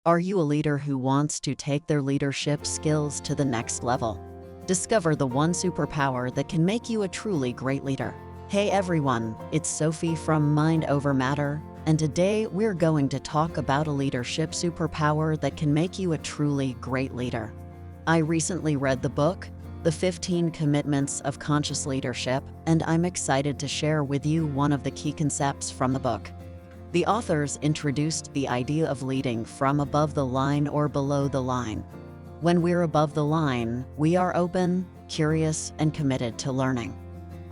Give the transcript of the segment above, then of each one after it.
Are you a leader who wants to take their leadership skills to the next level? Discover the one superpower that can make you a truly great leader. Hey everyone, it's Sophie from Mind Over Matter, and today we're going to talk about a leadership superpower that can make you a truly great leader. I recently read the book, The 15 Commitments of Conscious Leadership, and I'm excited to share with you one of the key concepts from the book. The authors introduced the idea of leading from above the line or below the line. When we're above the line, we are open, curious, and committed to learning.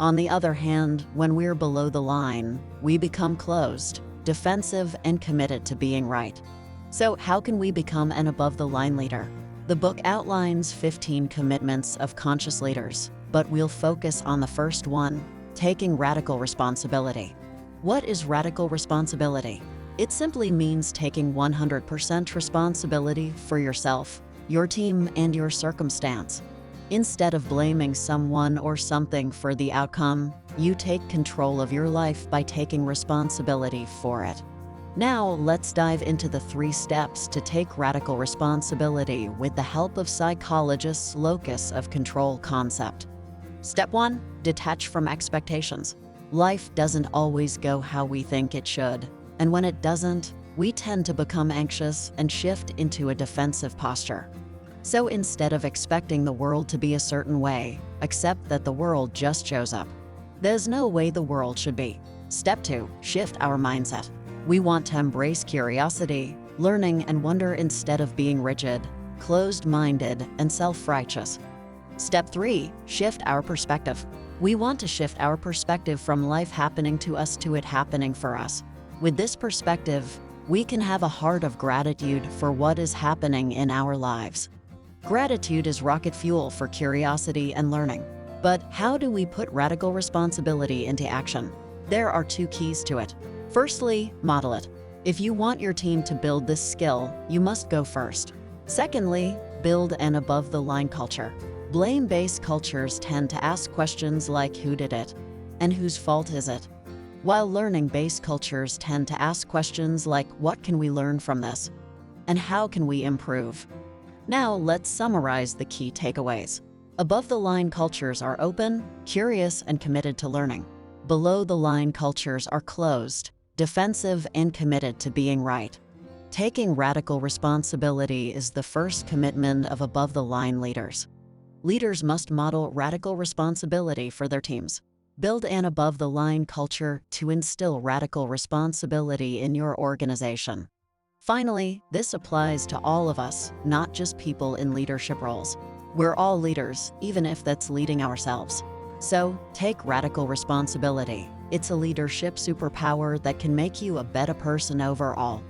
On the other hand, when we're below the line, we become closed, defensive, and committed to being right. So how can we become an above-the-line leader? The book outlines 15 commitments of conscious leaders, but we'll focus on the first one, taking radical responsibility. What is radical responsibility? It simply means taking 100% responsibility for yourself, your team, and your circumstance. Instead of blaming someone or something for the outcome, you take control of your life by taking responsibility for it. Now, let's dive into the 3 steps to take radical responsibility with the help of psychologists' locus of control concept. Step 1. Detach from expectations. Life doesn't always go how we think it should, and when it doesn't, we tend to become anxious and shift into a defensive posture. So instead of expecting the world to be a certain way, accept that the world just shows up. There's no way the world should be. Step 2. Shift our mindset. We want to embrace curiosity, learning, and wonder instead of being rigid, closed-minded, and self-righteous. Step 3. Shift our perspective. We want to shift our perspective from life happening to us to it happening for us. With this perspective, we can have a heart of gratitude for what is happening in our lives. Gratitude is rocket fuel for curiosity and learning. But how do we put radical responsibility into action? There are 2 keys to it. Firstly, model it. If you want your team to build this skill, you must go first. Secondly, build an above-the-line culture. Blame-based cultures tend to ask questions like who did it and whose fault is it, while learning-based cultures tend to ask questions like what can we learn from this and how can we improve. Now let's summarize the key takeaways. Above-the-line cultures are open, curious, and committed to learning. Below-the-line cultures are closed, defensive, and committed to being right. Taking radical responsibility is the first commitment of above-the-line leaders. Leaders must model radical responsibility for their teams. Build an above-the-line culture to instill radical responsibility in your organization. Finally, this applies to all of us, not just people in leadership roles. We're all leaders, even if that's leading ourselves. So, take radical responsibility. It's a leadership superpower that can make you a better person overall.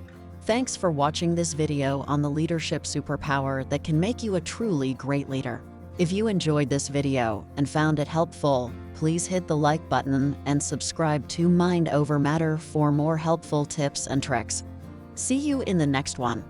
Thanks for watching this video on the leadership superpower that can make you a truly great leader. If you enjoyed this video and found it helpful, please hit the like button and subscribe to Mind Over Matter for more helpful tips and tricks. See you in the next one.